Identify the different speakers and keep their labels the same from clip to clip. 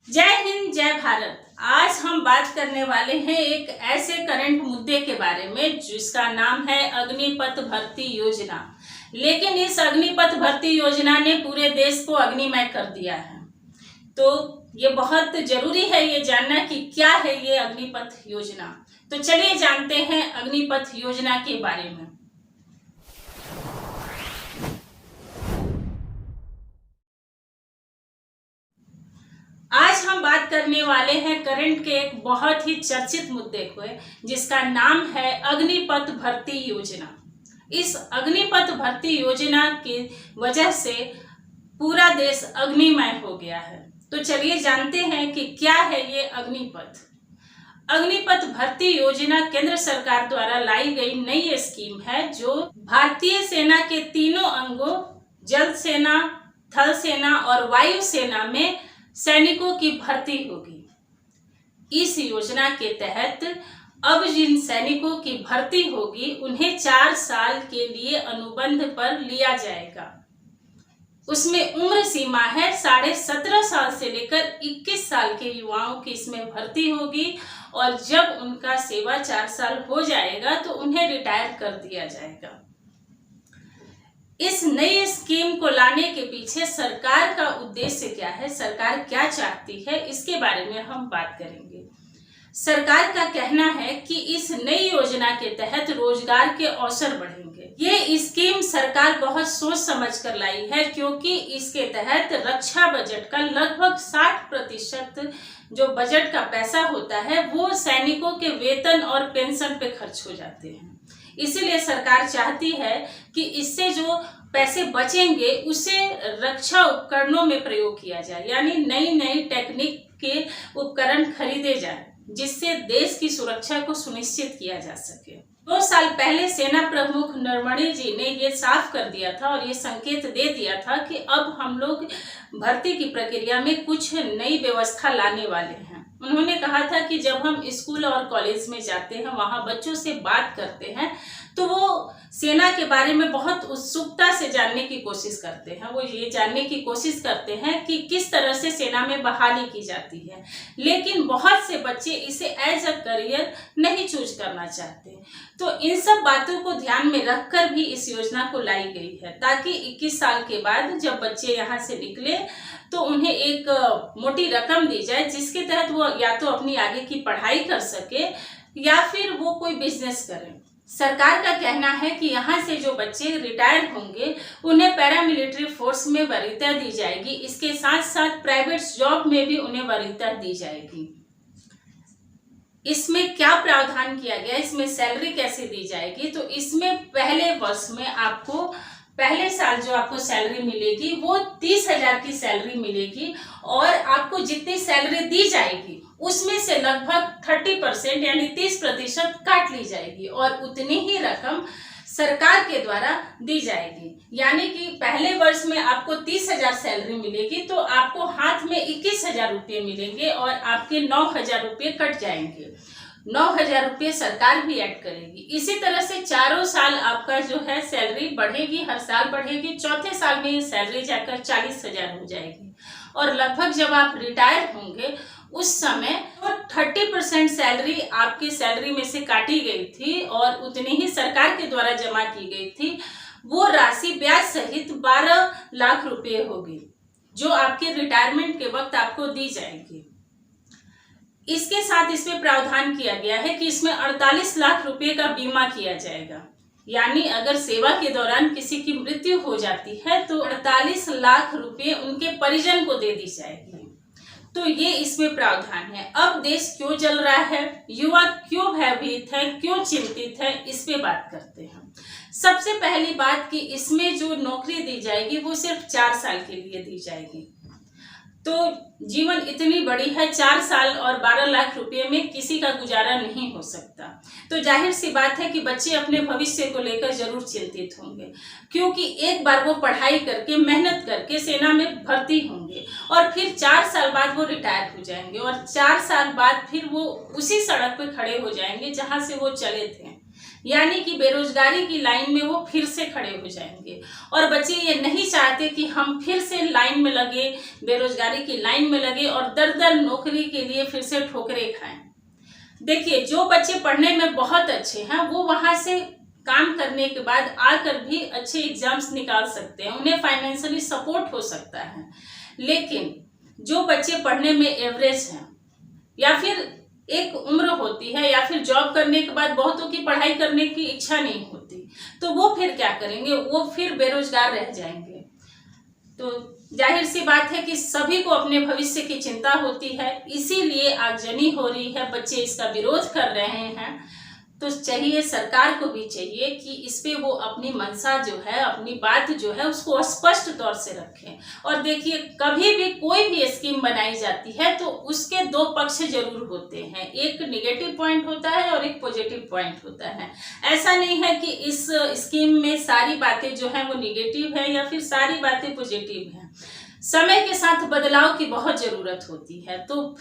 Speaker 1: जय हिंद, जय भारत। आज हम बात करने वाले हैं एक ऐसे करंट मुद्दे के बारे में जिसका नाम है अग्निपथ भर्ती योजना। लेकिन इस अग्निपथ भर्ती योजना ने पूरे देश को अग्निमय कर दिया है। तो ये बहुत जरूरी है ये जानना कि क्या है ये अग्निपथ योजना। तो चलिए जानते हैं अग्निपथ योजना के बारे में। आज हम बात करने वाले हैं करंट के एक बहुत ही चर्चित मुद्दे को, जिसका नाम है अग्निपथ भर्ती योजना। इस अग्निपथ भर्ती योजना की वजह से पूरा देश अग्निमय हो गया है। तो चलिए जानते हैं कि क्या है ये अग्निपथ। अग्निपथ भर्ती योजना केंद्र सरकार द्वारा लाई गई नई स्कीम है जो भारतीय सेना के तीनों अंगों जल सेना, थल सेना और वायु सेना में सैनिकों की भर्ती होगी। इस योजना के तहत अब जिन सैनिकों की भर्ती होगी उन्हें 4 साल के लिए अनुबंध पर लिया जाएगा। उसमें उम्र सीमा है 17.5 साल से लेकर 21 साल के युवाओं की इसमें भर्ती होगी और जब उनका सेवा 4 साल हो जाएगा तो उन्हें रिटायर कर दिया जाएगा। इस नई स्कीम को लाने के पीछे सरकार का उद्देश्य क्या है, सरकार क्या चाहती है, इसके बारे में हम बात करेंगे। सरकार का कहना है कि इस नई योजना के तहत रोजगार के अवसर बढ़ेंगे। ये स्कीम सरकार बहुत सोच समझ कर लाई है क्योंकि इसके तहत रक्षा बजट का लगभग 60% जो बजट का पैसा होता है वो सैनिकों के वेतन और पेंशन पे खर्च हो जाते हैं। इसीलिए सरकार चाहती है कि इससे जो पैसे बचेंगे उसे रक्षा उपकरणों में प्रयोग किया जाए, यानी नई नई टेक्निक के उपकरण खरीदे जाए जिससे देश की सुरक्षा को सुनिश्चित किया जा सके। 2 साल पहले सेना प्रमुख नरवणे जी ने ये साफ कर दिया था और ये संकेत दे दिया था कि अब हम लोग भर्ती की प्रक्रिया में कुछ नई व्यवस्था लाने वाले हैं। उन्होंने कहा था कि जब हम स्कूल और कॉलेज में जाते हैं, वहां बच्चों से बात करते हैं तो वो सेना के बारे में बहुत उत्सुकता से जानने की कोशिश करते हैं। वो ये जानने की कोशिश करते हैं कि किस तरह से सेना में बहाली की जाती है, लेकिन बहुत से बच्चे इसे एज अ करियर नहीं चूज करना चाहते। तो इन सब बातों को ध्यान में रखकर भी इस योजना को लाई गई है ताकि 21 साल के बाद जब बच्चे यहाँ से निकले तो उन्हें एक मोटी रकम दी जाए जिसके तहत वो या तो अपनी आगे की पढ़ाई कर सके या फिर वो कोई बिजनेस करें। सरकार का कहना है कि यहाँ से जो बच्चे रिटायर होंगे उन्हें पैरामिलिट्री फोर्स में वरीयता दी जाएगी। इसके साथ साथ प्राइवेट जॉब में भी उन्हें वरीयता दी जाएगी। इसमें क्या प्रावधान किया गया, इसमें सैलरी कैसे दी जाएगी, तो इसमें पहले वर्ष में आपको पहले साल जो आपको सैलरी मिलेगी वो 30,000 की सैलरी मिलेगी और आपको जितनी सैलरी दी जाएगी उसमें से लगभग 30% यानी 30% काट ली जाएगी और उतनी ही रकम सरकार के द्वारा दी जाएगी। यानी कि पहले वर्ष में आपको 30,000 सैलरी मिलेगी तो आपको हाथ में 21,000 रुपये मिलेंगे और आपके 9,000 रुपये कट जाएंगे। 9,000 रुपये सरकार भी ऐड करेगी। इसी तरह से 4 साल आपका जो है सैलरी बढ़ेगी, हर साल बढ़ेगी। चौथे साल में ये सैलरी जाकर 40,000 हो जाएगी और लगभग जब आप रिटायर होंगे उस समय तो 30% सैलरी आपकी सैलरी में से काटी गई थी और उतनी ही सरकार के द्वारा जमा की गई थी, वो राशि ब्याज सहित 12 लाख रुपये होगी जो आपके रिटायरमेंट के वक्त आपको दी जाएगी। इसके साथ इसमें प्रावधान किया गया है कि इसमें 48 लाख रुपए का बीमा किया जाएगा। यानी अगर सेवा के दौरान किसी की मृत्यु हो जाती है तो 48 लाख रुपए उनके परिजन को दे दी जाएगी। तो ये इसमें प्रावधान है। अब देश क्यों जल रहा है, युवा क्यों भयभीत है, क्यों चिंतित है, इस पे बात करते हैं। सबसे पहली बात कि इसमें जो नौकरी दी जाएगी वो सिर्फ 4 साल के लिए दी जाएगी। तो जीवन इतनी बड़ी है, 4 साल और 12 लाख रुपए में किसी का गुजारा नहीं हो सकता। तो जाहिर सी बात है कि बच्चे अपने भविष्य को लेकर जरूर चिंतित होंगे क्योंकि एक बार वो पढ़ाई करके मेहनत करके सेना में भर्ती होंगे और फिर 4 साल बाद वो रिटायर हो जाएंगे और 4 साल बाद फिर वो उसी सड़क पे खड़े हो जाएंगे जहां से वो चले थे। यानी कि बेरोजगारी की लाइन में वो फिर से खड़े हो जाएंगे। और बच्चे ये नहीं चाहते कि हम फिर से लाइन में लगे, बेरोजगारी की लाइन में लगे और दर दर नौकरी के लिए फिर से ठोकरें खाएं। देखिए, जो बच्चे पढ़ने में बहुत अच्छे हैं वो वहां से काम करने के बाद आकर भी अच्छे एग्जाम्स निकाल सकते हैं, उन्हें फाइनेंशियली सपोर्ट हो सकता है। लेकिन जो बच्चे पढ़ने में एवरेज हैं, या फिर एक उम्र होती है, या फिर जॉब करने के बाद बहुतों की पढ़ाई करने की इच्छा नहीं होती, तो वो फिर क्या करेंगे, वो फिर बेरोजगार रह जाएंगे। तो जाहिर सी बात है कि सभी को अपने भविष्य की चिंता होती है, इसीलिए आगजनी हो रही है, बच्चे इसका विरोध कर रहे हैं। तो चाहिए, सरकार को भी चाहिए कि इस पे वो अपनी मंशा जो है, अपनी बात जो है उसको स्पष्ट तौर से रखें। और देखिए, कभी भी कोई भी स्कीम बनाई जाती है तो उसके दो पक्ष जरूर होते हैं, एक निगेटिव पॉइंट होता है और एक पॉजिटिव पॉइंट होता है। ऐसा नहीं है कि इस स्कीम में सारी बातें जो है वो निगेटिव है या फिर सारी बातें पॉजिटिव हैं। समय के साथ बदलाव की बहुत जरूरत होती है, तो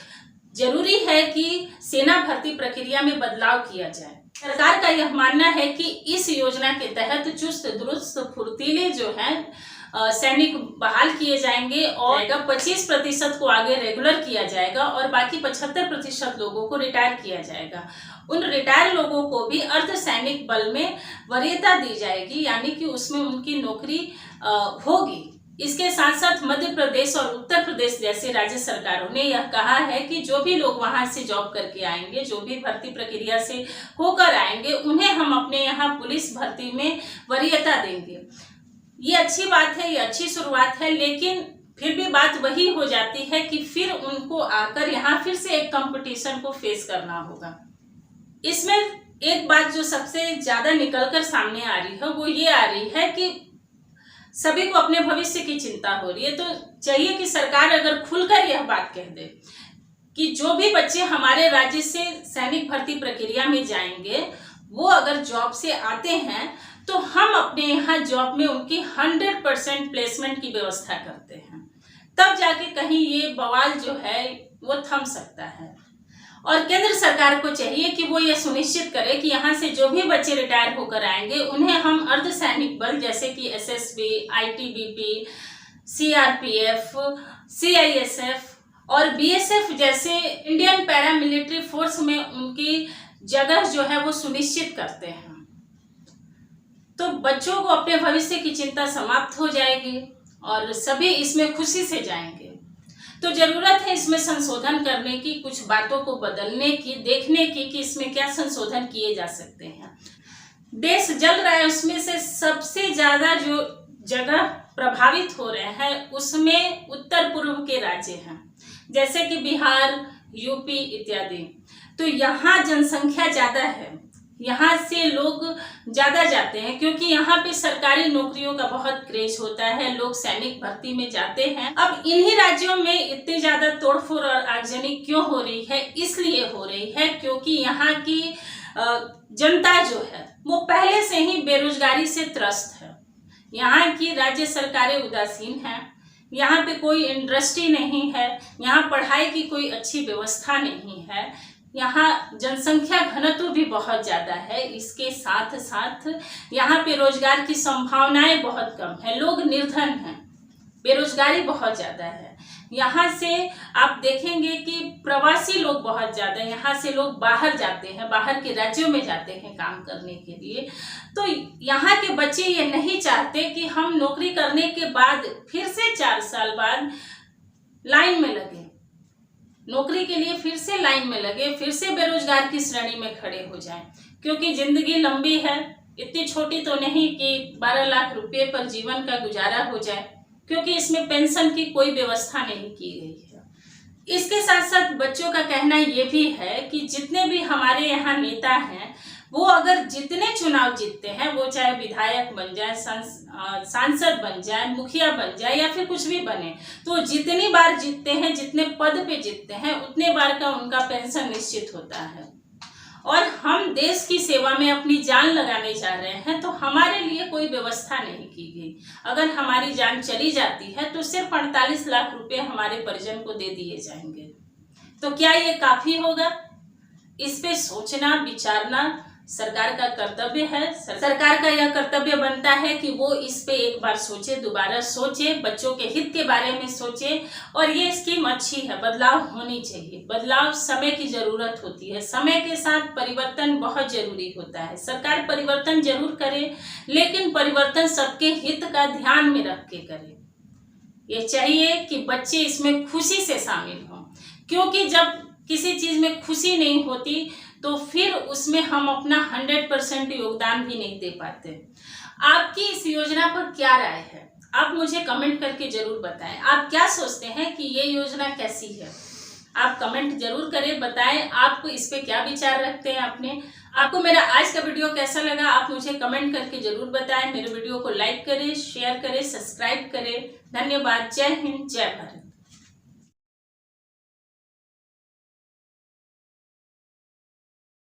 Speaker 1: जरूरी है कि सेना भर्ती प्रक्रिया में बदलाव किया जाए। सरकार का यह मानना है कि इस योजना के तहत चुस्त दुरुस्त फुर्तीले जो हैं सैनिक बहाल किए जाएंगे और 25% को आगे रेगुलर किया जाएगा और बाकी 75% लोगों को रिटायर किया जाएगा। उन रिटायर लोगों को भी अर्धसैनिक बल में वरीयता दी जाएगी, यानी कि उसमें उनकी नौकरी होगी। इसके साथ साथ मध्य प्रदेश और उत्तर प्रदेश जैसे राज्य सरकारों ने यह कहा है कि जो भी लोग वहां से जॉब करके आएंगे, जो भी भर्ती प्रक्रिया से होकर आएंगे, उन्हें हम अपने यहाँ पुलिस भर्ती में वरीयता देंगे। ये अच्छी बात है, ये अच्छी शुरुआत है, लेकिन फिर भी बात वही हो जाती है कि फिर उनको आकर यहाँ फिर से एक कंपटीशन को फेस करना होगा। इसमें एक बात जो सबसे ज्यादा निकलकर सामने आ रही है वो ये आ रही है कि सभी को अपने भविष्य की चिंता हो रही है। तो चाहिए कि सरकार अगर खुलकर यह बात कह दे कि जो भी बच्चे हमारे राज्य से सैनिक भर्ती प्रक्रिया में जाएंगे, वो अगर जॉब से आते हैं तो हम अपने यहाँ जॉब में उनकी 100% प्लेसमेंट की व्यवस्था करते हैं। तब जाके कहीं ये बवाल जो है वो थम सकता है। और केंद्र सरकार को चाहिए कि वो ये सुनिश्चित करे कि यहाँ से जो भी बच्चे रिटायर होकर आएंगे उन्हें हम अर्धसैनिक बल जैसे कि एसएसबी, आईटीबीपी, सीआरपीएफ, सीआईएसएफ और बीएसएफ जैसे इंडियन पैरामिलिट्री फोर्स में उनकी जगह जो है वो सुनिश्चित करते हैं। तो बच्चों को अपने भविष्य की चिंता समाप्त हो जाएगी और सभी इसमें खुशी से जाएंगे। तो जरूरत है इसमें संशोधन करने की, कुछ बातों को बदलने की, देखने की कि इसमें क्या संशोधन किए जा सकते हैं। देश जल रहा है, उसमें से सबसे ज्यादा जो जगह प्रभावित हो रहे हैं उसमें उत्तर पूर्व के राज्य हैं, जैसे कि बिहार, यूपी इत्यादि। तो यहाँ जनसंख्या ज्यादा है, यहाँ से लोग ज्यादा जाते हैं क्योंकि यहाँ पे सरकारी नौकरियों का बहुत क्रेज होता है, लोग सैनिक भर्ती में जाते हैं। अब इन्हीं राज्यों में इतनी ज्यादा तोड़फोड़ और आगजनी क्यों हो रही है? इसलिए हो रही है क्योंकि यहाँ की जनता जो है वो पहले से ही बेरोजगारी से त्रस्त है। यहाँ की राज्य सरकारें उदासीन हैं, यहाँ पे कोई इंडस्ट्री नहीं है, यहाँ पढ़ाई की कोई अच्छी व्यवस्था नहीं है, यहाँ जनसंख्या घनत्व भी बहुत ज्यादा है। इसके साथ साथ यहाँ पे रोजगार की संभावनाएं बहुत कम है, लोग निर्धन हैं, बेरोजगारी बहुत ज्यादा है। यहाँ से आप देखेंगे कि प्रवासी लोग बहुत ज्यादा, यहाँ से लोग बाहर जाते हैं, बाहर के राज्यों में जाते हैं काम करने के लिए। तो यहाँ के बच्चे ये नहीं चाहते कि हम नौकरी करने के बाद फिर से 4 साल बाद लाइन में लगे, नौकरी के लिए फिर से लाइन में लगे, फिर से बेरोजगार की श्रेणी में खड़े हो जाएं। क्योंकि जिंदगी लंबी है, इतनी छोटी तो नहीं कि 12 लाख रुपए पर जीवन का गुजारा हो जाए, क्योंकि इसमें पेंशन की कोई व्यवस्था नहीं की गई है। इसके साथ साथ बच्चों का कहना ये भी है कि जितने भी हमारे यहाँ नेता हैं वो अगर जितने चुनाव जीतते हैं, वो चाहे विधायक बन जाए, सांसद बन जाए, मुखिया बन जाए या फिर कुछ भी बने, तो जितनी बार जीतते हैं, जितने पद पे जीतते हैं, उतने बार का उनका पेंशन निश्चित होता है। और हम देश की सेवा में अपनी जान लगाने जा रहे हैं, तो हमारे लिए कोई व्यवस्था नहीं की गई। अगर हमारी जान चली जाती है तो सिर्फ 48 लाख रुपए हमारे परिजन को दे दिए जाएंगे। तो क्या ये काफी होगा? इस पे सोचना, विचारना सरकार का कर्तव्य है, सरकार का यह कर्तव्य बनता है कि वो इस पे एक बार सोचे, दोबारा सोचे, बच्चों के हित के बारे में सोचे। और ये स्कीम अच्छी है, बदलाव होनी चाहिए। बदलाव समय की जरूरत होती है, समय के साथ परिवर्तन बहुत जरूरी होता है। सरकार परिवर्तन जरूर करे, लेकिन परिवर्तन सबके हित का ध्यान में रख के करे। ये चाहिए कि बच्चे इसमें खुशी से शामिल हों, क्योंकि जब किसी चीज में खुशी नहीं होती तो फिर उसमें हम अपना 100% योगदान भी नहीं दे पाते। आपकी इस योजना पर क्या राय है? आप मुझे कमेंट करके जरूर बताएं। आप क्या सोचते हैं कि ये योजना कैसी है? आप कमेंट जरूर करें, बताएं आप इस पे क्या विचार रखते हैं अपने। आपको मेरा आज का वीडियो कैसा लगा आप मुझे कमेंट करके जरूर बताएं। मेरे वीडियो को लाइक करें, शेयर करें, सब्सक्राइब करें। धन्यवाद। जय हिंद, जय भारत।